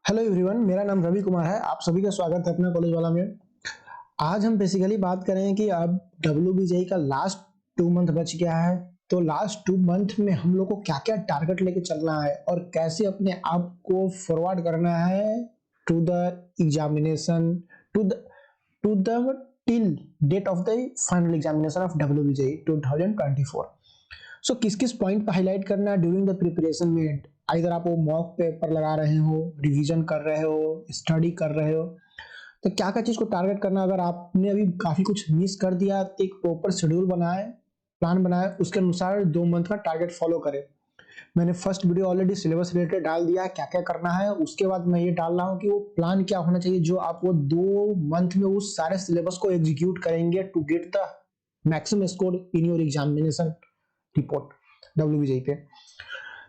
Hello everyone, मेरा नाम रवि कुमार है। आप सभी का स्वागत है अपना कॉलेज वाला में। आज हम बेसिकली बात करें कि अब डब्ल्यूबीजेई का लास्ट 2 मंथ बच गया है। तो लास्ट 2 मंथ में हम लोग को क्या क्या टारगेट लेके चलना है और कैसे अपने आप को फॉरवर्ड करना है to the examination, to the to the till date of the final examination of WBJEE 2024। So किस किस पॉइंट पर हाईलाइट करना है ड्यूरिंग द प्रिपरेशन में। इधर आप वो मॉक पेपर लगा रहे हो, रिवीजन कर रहे हो, स्टडी कर रहे हो, तो क्या क्या चीज को टारगेट करना। अगर आपने अभी काफी कुछ मिस कर दिया तो एक प्रॉपर शेड्यूल बनाए, प्लान बनाए, उसके अनुसार 2 मंथ का टारगेट फॉलो करें। मैंने first video already syllabus related डाल दिया है, क्या क्या करना है। उसके बाद मैं ये डाल रहा हूँ कि वो प्लान क्या होना चाहिए जो आप वो 2 मंथ में उस सारे सिलेबस को एग्जीक्यूट करेंगे to get the maximum score in your examination report WBJEE पे।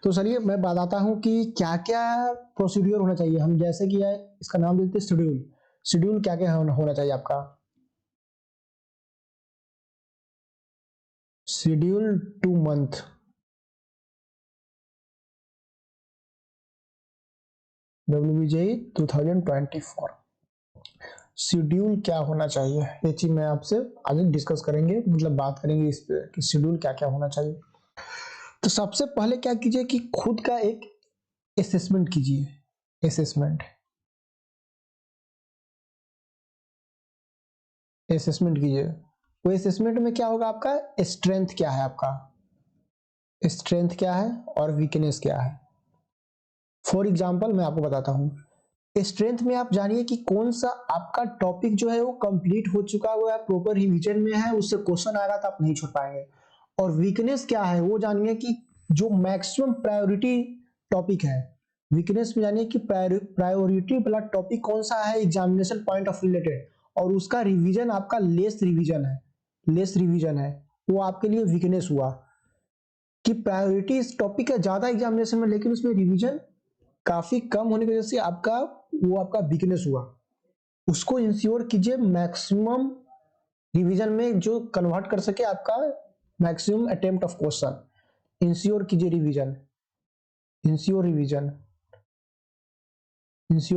तो चलिए मैं बताता हूँ कि क्या क्या प्रोसीड्यूर होना चाहिए। हम जैसे कि है इसका नाम देते हैं शेड्यूल। शेड्यूल क्या क्या होना चाहिए आपका। शेड्यूल 2 मंथ डब्ल्यूबीजेई 2024 शेड्यूल क्या होना चाहिए, ये चीज मैं आपसे आगे डिस्कस करेंगे, मतलब बात करेंगे इस पे कि शेड्यूल क्या क्या होना चाहिए। तो सबसे पहले क्या कीजिए कि खुद का एक असेसमेंट कीजिए। असेसमेंट कीजिए। वो असेसमेंट में क्या होगा, आपका स्ट्रेंथ क्या है, और वीकनेस क्या है। फॉर एग्जाम्पल मैं आपको बताता हूँ। स्ट्रेंथ में आप जानिए कि कौन सा आपका टॉपिक जो है वो कंप्लीट हो चुका हुआ है, प्रॉपर रिवीजन में है, उससे क्वेश्चन आएगा तो आप नहीं छोड़ पाएंगे। और वीकनेस क्या है वो जानिए कि जो मैक्सिमम प्रायोरिटी टॉपिक है। वीकनेस में जानिए कि प्रायोरिटी वाला टॉपिक कौन सा है एग्जामिनेशन पॉइंट ऑफ रिलेटेड, और उसका रिवीजन आपका लेस रिवीजन है, वो आपके लिए वीकनेस हुआ। कि प्रायोरिटी इस टॉपिक है ज्यादा एग्जामिनेशन में, लेकिन उसमें रिवीजन काफी कम होने की वजह से आपका वीकनेस हुआ। उसको इंश्योर कीजिए मैक्सिमम रिवीजन में, जो कन्वर्ट कर सके आपका maximum attempt of question. Ensure कीजिए रिवीजन इंश्योर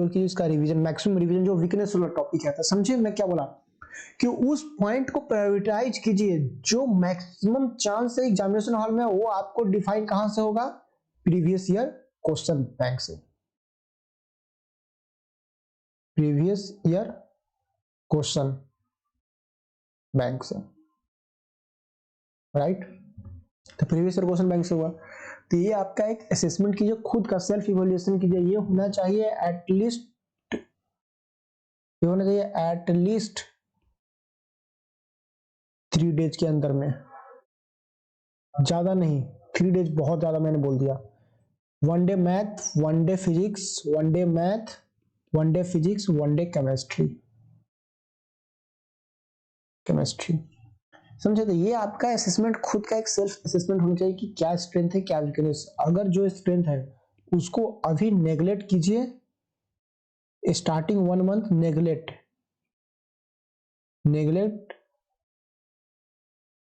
कीजिए इसका रिवीजन, मैक्सिमम रिवीजन जो वीकनेस वाला टॉपिक है। तो समझिए मैं क्या बोला कि उस पॉइंट को प्रायोरिटाइज कीजिए जो मैक्सिमम चांस है एग्जामिनेशन हॉल में, वो आपको डिफाइन कहां से होगा, प्रीवियस ईयर क्वेश्चन बैंक से। प्रीवियस ईयर क्वेश्चन बैंक से, राइट। तो प्रीवियस ईयर क्वेश्चन बैंक से हुआ। तो ये आपका एक असेसमेंट कीजिए, खुद का सेल्फ इवैल्यूएशन कीजिए। ये होना चाहिए एटलीस्ट 3 डेज के अंदर में, ज्यादा नहीं। 3 डेज बहुत ज्यादा मैंने बोल दिया। 1 day math, 1 day physics, 1 day math, 1 day physics, 1 day chemistry. समझे। तो ये आपका असेसमेंट, खुद का एक सेल्फ असेसमेंट होना चाहिए कि क्या स्ट्रेंथ है क्या वीकनेस। अगर जो स्ट्रेंथ है उसको अभी नेग्लेक्ट कीजिए, starting 1 month neglect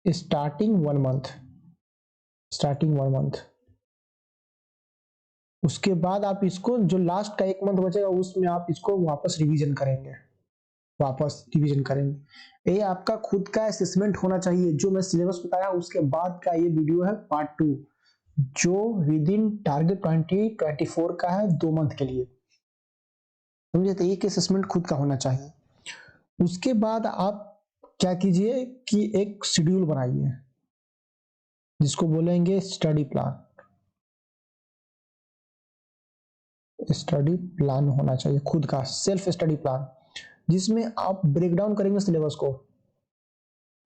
starting one month. उसके बाद आप इसको जो लास्ट का 1 मंथ बचेगा उसमें आप इसको वापस रिवीजन करेंगे। ये आपका खुद का असेसमेंट होना चाहिए। जो मैं सिलेबस बताया उसके बाद का ये वीडियो है पार्ट 2, जो विद इन टारगेट 2024 का है 2 मंथ के लिए। समझे। तो एक असेसमेंट खुद का होना चाहिए। उसके बाद आप क्या कीजिए कि एक शेड्यूल बनाइए जिसको बोलेंगे स्टडी प्लान होना चाहिए, खुद का सेल्फ स्टडी प्लान, जिसमें आप ब्रेक डाउन करेंगे सिलेबस को।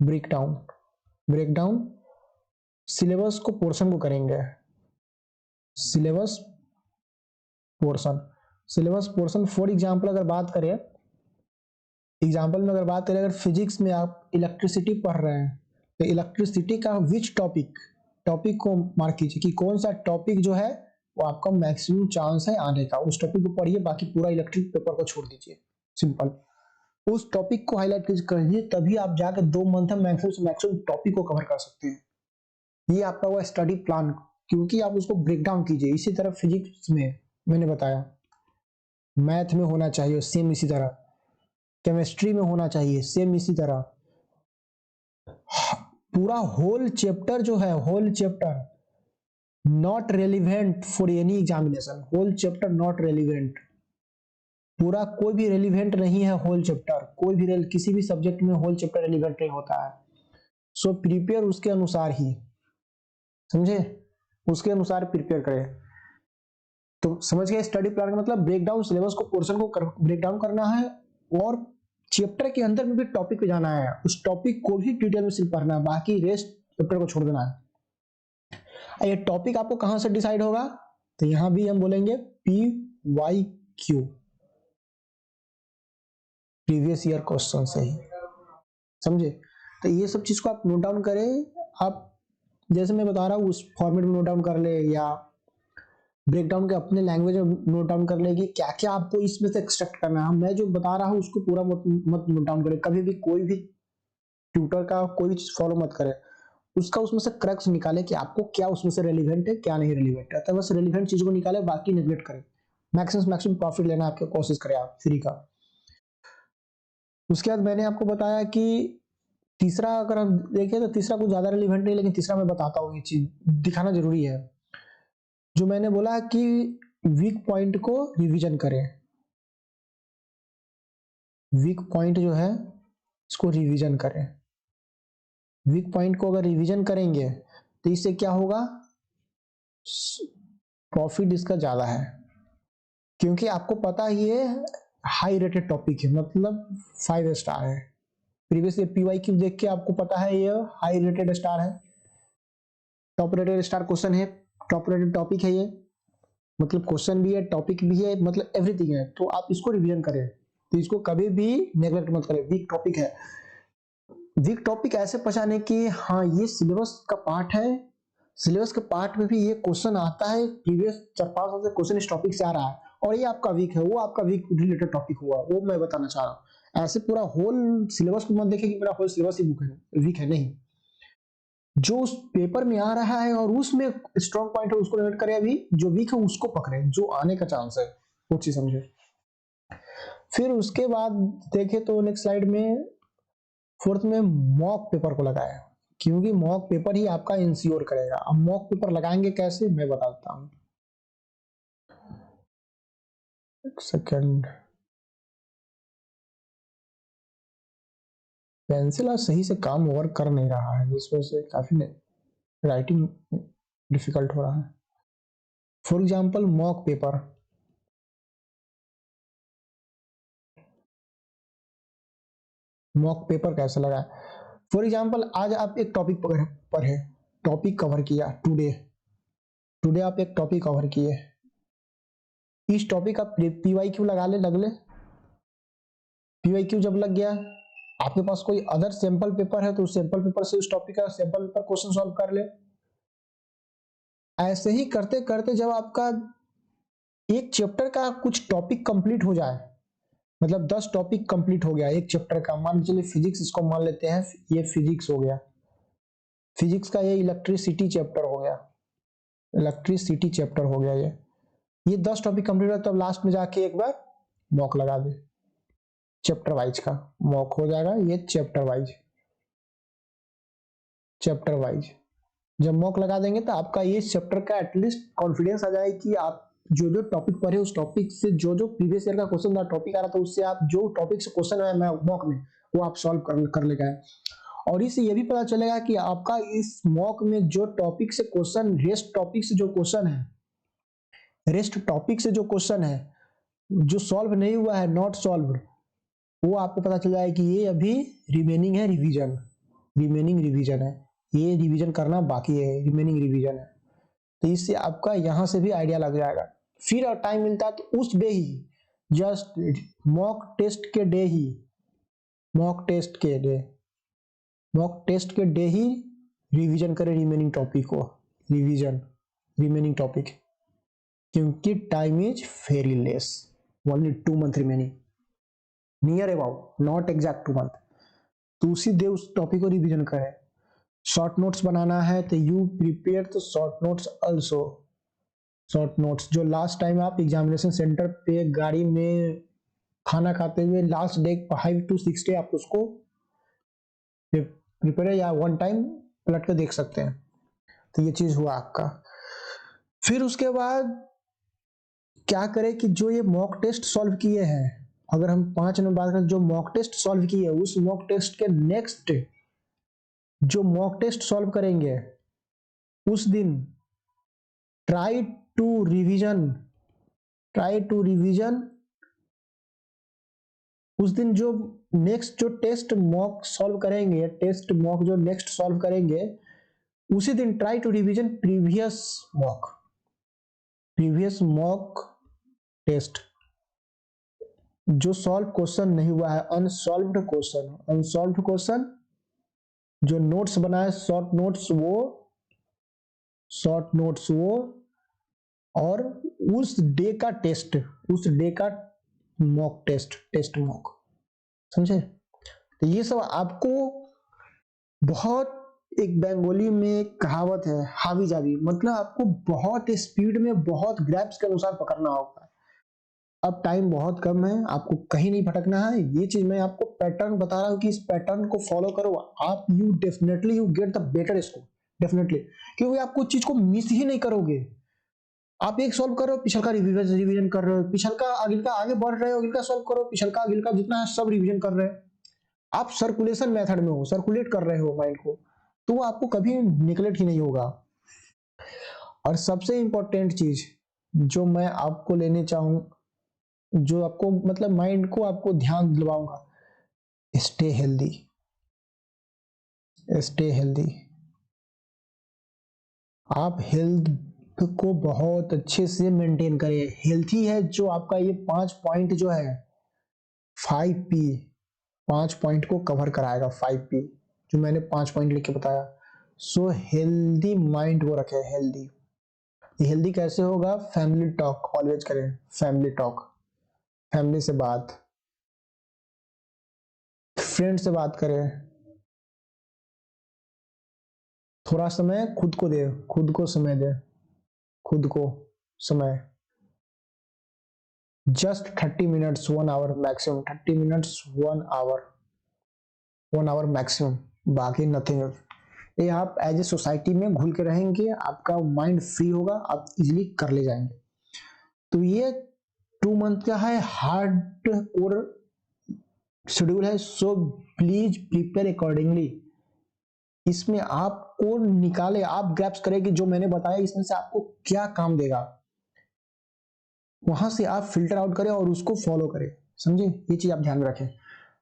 ब्रेक डाउन सिलेबस को, पोर्शन को करेंगे। सिलेबस पोर्शन फॉर एग्जाम्पल अगर बात करें, अगर फिजिक्स में आप इलेक्ट्रिसिटी पढ़ रहे हैं तो इलेक्ट्रिसिटी का विच टॉपिक को मार्क कीजिए कि कौन सा टॉपिक जो है वो आपका मैक्सिमम चांस है आने का, उस टॉपिक को पढ़िए, बाकी पूरा इलेक्ट्रिक पेपर को छोड़ दीजिए। सिंपल, उस टॉपिक को हाईलाइट करिए, तभी आप जाकर 2 मंथ में मैक्सिमम टॉपिक को कवर कर सकते हैं। ये आपका हुआ स्टडी प्लान, क्योंकि आप उसको ब्रेक डाउन कीजिए। इसी तरह फिजिक्स में मैंने बताया मैथ में होना चाहिए सेम इसी तरह, केमिस्ट्री में होना चाहिए सेम इसी तरह। पूरा होल चैप्टर जो है, whole chapter not relevant for any examination, whole chapter not relevant, पूरा कोई भी रेलिवेंट नहीं है होल चैप्टर, कोई भी किसी भी सब्जेक्ट में होल चैप्टर रेलिवेंट नहीं होता है। सो प्रिपेयर उसके अनुसार ही, समझे, उसके अनुसार प्रिपेयर करें। तो समझ गए, स्टडी प्लान का मतलब ब्रेक डाउन सिलेबस को, पोर्शन को ब्रेक डाउन करना है और चैप्टर के अंदर में भी टॉपिक पे जाना है, उस टॉपिक को भी डिटेल में सिर्फ पढ़ना है, बाकी रेस्ट चैप्टर को छोड़ देना है। ये टॉपिक आपको कहां से डिसाइड होगा, तो यहां भी हम बोलेंगे PYQ, प्रीवियस ईयर क्वेश्चन से ही, समझे। तो ये सब चीज को आप नोट डाउन करें। आप जैसे मैं बता रहा हूँ उस फॉर्मेट में नोट डाउन कर ले, या ब्रेक डाउन के अपने लैंग्वेज में नोट डाउन कर ले कि क्या क्या आपको इसमें से एक्सट्रैक्ट करना है। मैं जो बता रहा हूँ उसको पूरा मत नोट डाउन करें, कभी भी कोई भी ट्यूटर का कोई भी चीज फॉलो मत करें, उसका उसमें से क्रक्स निकाले कि आपको क्या उसमें से रेलिवेंट है क्या नहीं रेलिवेंट है, तो बस रेलिवेंट चीज को निकाले, बाकी नेग्लेक्ट करें। मैक्सिमम प्रॉफिट लेना आपके कोशिश करें आप फ्री का। उसके बाद मैंने आपको बताया कि तीसरा अगर हम देखें तो तीसरा कुछ ज्यादा रेलिवेंट नहीं, लेकिन तीसरा मैं बताता हूँ, ये चीज दिखाना जरूरी है। जो मैंने बोला कि वीक पॉइंट को रिवीजन करें, वीक पॉइंट जो है इसको रिवीजन करें। वीक पॉइंट को अगर रिवीजन करेंगे तो इससे क्या होगा, प्रॉफिट इसका ज्यादा है, क्योंकि आपको पता ही है हाई रेटेड टॉपिक है, मतलब 5 स्टार है। प्रीवियस PYQ देख के आपको पता है ये हाई रेटेड स्टार है, टॉप रेटेड स्टार क्वेश्चन है, टॉप रेटेड टॉपिक है ये, मतलब क्वेश्चन भी है टॉपिक भी है, मतलब एवरीथिंग है। तो आप इसको रिवीजन करें, तो इसको कभी भी नेग्लेक्ट मत करें। वीक टॉपिक है, वीक टॉपिक ऐसे पहचाने कि हाँ ये सिलेबस का पार्ट है, सिलेबस के पार्ट में भी ये क्वेश्चन आता है, प्रीवियस 4-5 साल से क्वेश्चन इस टॉपिक से आ रहा है, और ये आपका वीक है, वो आपका वीक रिलेटेड टॉपिक हुआ, वो मैं बताना चाह रहा हूँ। ऐसे पूरा होल सिलेबस को मत देखें कि मेरा होल सिलेबस ही बुक है वीक है, नहीं, जो उस पेपर में आ रहा है और उसमें स्ट्रॉन्ग पॉइंट है उसको नोट करें, अभी जो वीक है उसको पकड़े, जो आने का चांस है वो चीज समझे। फिर उसके बाद देखें तो नेक्स्ट स्लाइड में फोर्थ में मॉक पेपर को लगाया, क्योंकि मॉक पेपर ही आपका इंश्योर करेगा। अब मॉक पेपर लगाएंगे कैसे मैं बताता हूँ, एक सेकेंड। पेंसिल आज सही से काम वर्क कर नहीं रहा है, जिस वजह से काफी राइटिंग डिफिकल्ट हो रहा है। For example mock paper, mock paper कैसे लगाए। फॉर एग्जाम्पल आज आप एक टॉपिक पढ़े, टॉपिक कवर किया, टुडे टुडे आप एक टॉपिक कवर किए, इस टॉपिक का PYQ लगा ले, लग ले। PYQ जब लग गया, आपके पास कोई अदर सैंपल पेपर है तो उस सैंपल पेपर से उस टॉपिक का सैंपल पेपर क्वेश्चन सॉल्व कर ले। ऐसे ही करते करते जब आपका एक चैप्टर का कुछ टॉपिक कंप्लीट हो जाए, मतलब 10 टॉपिक कंप्लीट हो गया एक चैप्टर का, मान चलिए फिजिक्स, इसको मान लेते हैं ये फिजिक्स हो गया, फिजिक्स का ये इलेक्ट्रिसिटी चैप्टर हो गया, इलेक्ट्रिसिटी चैप्टर हो गया, ये 10 टॉपिक कंप्लीट हो, तब लास्ट में जाके एक बार मॉक लगा दे, चैप्टर वाइज का मॉक हो जाएगा, ये चैप्टर वाइज, चैप्टर वाइज जब मॉक लगा देंगे तो आपका ये चैप्टर का एटलीस्ट कॉन्फिडेंस आ जाए कि आप जो जो टॉपिक पढ़े उस टॉपिक से जो जो प्रीवियस ईयर का क्वेश्चन था टॉपिक आ रहा था, उससे आप जो टॉपिक से क्वेश्चन आया मॉक में वो आप सॉल्व कर ले गए। और इससे ये भी पता चलेगा कि आपका इस मॉक में जो टॉपिक से क्वेश्चन, रेस्ट टॉपिक से जो क्वेश्चन है, रेस्ट टॉपिक से जो क्वेश्चन है जो सॉल्व नहीं हुआ है, नॉट सॉल्व, वो आपको पता चल जाए कि ये अभी रिमेनिंग है, रिवीजन, रिमेनिंग रिवीजन है, ये रिवीजन करना बाकी है, रिमेनिंग रिवीजन है। तो इससे आपका यहां से भी आइडिया लग जाएगा। फिर टाइम मिलता है तो उस डे ही, जस्ट मॉक टेस्ट के डे ही, मॉक टेस्ट के डे, मॉक टेस्ट के डे ही रिवीजन करें रिमेनिंग टॉपिक को, रिवीजन रिमेनिंग टॉपिक, क्योंकि time is very less, only 2 month remaining, near about, not exact 2 month. तो उसी डे उस टॉपिक को रिवीजन करें। शॉर्ट नोट्स बनाना है तो यू प्रिपेयर तो short notes also, short notes जो लास्ट टाइम आप एग्जामिनेशन सेंटर पे गाड़ी में खाना खाते हुए लास्ट डे 5 to 6 डे आप उसको प्रिपेयर या वन टाइम पलट के देख सकते हैं। तो ये चीज हुआ आपका। फिर उसके बाद क्या करें कि जो ये मॉक टेस्ट सॉल्व किए हैं, अगर हम 5 नंबर बात करें, जो मॉक टेस्ट सॉल्व किए उस मॉक टेस्ट के नेक्स्ट जो मॉक टेस्ट सॉल्व करेंगे उस दिन ट्राई टू रिवीजन उस दिन जो नेक्स्ट जो टेस्ट मॉक सॉल्व करेंगे, टेस्ट मॉक जो नेक्स्ट सॉल्व करेंगे उसी दिन try to revision previous mock test जो सॉल्व क्वेश्चन नहीं हुआ है, अनसॉल्व्ड क्वेश्चन जो नोट्स बनाए शॉर्ट नोट्स वो और उस डे का मॉक टेस्ट मॉक, समझे। तो ये सब आपको बहुत, एक बंगाली में एक कहावत है हावी जावी, मतलब आपको बहुत स्पीड में बहुत ग्रैप्स के अनुसार पकड़ना होगा। अब टाइम बहुत कम है, आपको कहीं नहीं भटकना है। ये चीज मैं आपको पैटर्न बता रहा हूँ कि इस पैटर्न को फॉलो करो आप, you definitely you get the better score, definitely, क्योंकि आप कुछ चीज को मिस ही नहीं करोगे। आप एक सॉल्व कर रहे हो, पिछल का रिवीजन कर रहे हो, पिछल का अगिल का आगे बढ़ रहे हो, अगिल का सॉल्व करो, पिछल का अगिल का जितना है सब रिवीजन कर रहे हो। आप सर्कुलेशन मेथड में हो, सर्कुलेट कर रहे हो माइंड को, तो वो आपको कभी निगलेक्ट ही नहीं होगा। और सबसे इंपॉर्टेंट चीज जो मैं आपको लेने चाहूँ, जो आपको मतलब माइंड को आपको ध्यान दिलवाऊंगा, स्टे हेल्दी। आप हेल्थ को बहुत अच्छे से मेंटेन करें। हेल्थी है जो आपका ये 5 पॉइंट जो है 5P, 5 पॉइंट को कवर कराएगा। 5P जो मैंने 5 पॉइंट लिख के बताया। सो हेल्दी माइंड वो रखे, हेल्दी कैसे होगा? फैमिली टॉक ऑलवेज करें, फैमिली से बात, फ्रेंड से बात करें, थोड़ा समय खुद को दे, खुद को समय, just 30 minutes 1 hour maximum, 30 minutes 1 hour maximum, बाकी नथिंग। ये आप एज ए सोसाइटी में घुल के रहेंगे, आपका माइंड फ्री होगा, आप इजिली कर ले जाएंगे। तो ये 2 मंथ का है हार्ड कोर शेड्यूल है। So please prepare accordingly. इसमें आपको निकाले, आप ग्रैप्स करें कि जो मैंने बताया इसमें से आपको क्या काम देगा, वहां से आप फिल्टर आउट करें और उसको फॉलो करें, समझे। ये चीज आप ध्यान में रखें।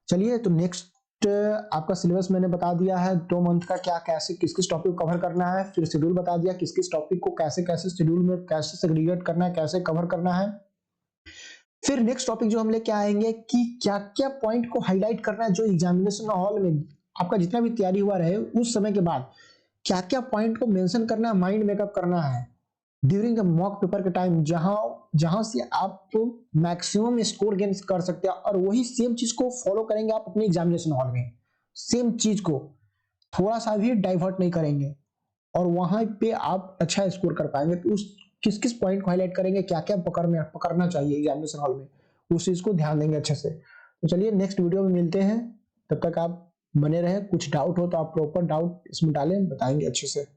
चलिए, तो नेक्स्ट आपका सिलेबस मैंने बता दिया है 2 मंथ का, क्या कैसे किस किस टॉपिक को कवर करना है, फिर शेड्यूल बता दिया किस किस टॉपिक को कैसे कैसे शेड्यूल में कैसे सेग्रीगेट करना है, कैसे कवर करना है। फिर नेक्स्ट टॉपिक जो हम लेके आएंगे कि क्या क्या पॉइंट को हाईलाइट करना है, जो एग्जामिनेशन हॉल में आपका जितना भी तैयारी हुआ रहे उस समय के बाद क्या क्या पॉइंट को मेंशन करना है, माइंड मेकअप करना है ड्यूरिंग द मॉक पेपर के टाइम, जहां से आप मैक्सिमम स्कोर गेन कर सकते हैं। और वही सेम चीज को फॉलो करेंगे आप अपने एग्जामिनेशन हॉल में, सेम चीज को थोड़ा सा भी डाइवर्ट नहीं करेंगे, और वहां पे आप अच्छा स्कोर कर पाएंगे। तो उस किस किस पॉइंट को हाईलाइट करेंगे, क्या क्या पकड़ना चाहिए एग्जामिनेशन हॉल में, उस चीज को ध्यान देंगे अच्छे से। तो चलिए नेक्स्ट वीडियो में मिलते हैं, तब तक आप बने रहे। कुछ डाउट हो तो आप प्रॉपर डाउट इसमें डालें, बताएंगे अच्छे से।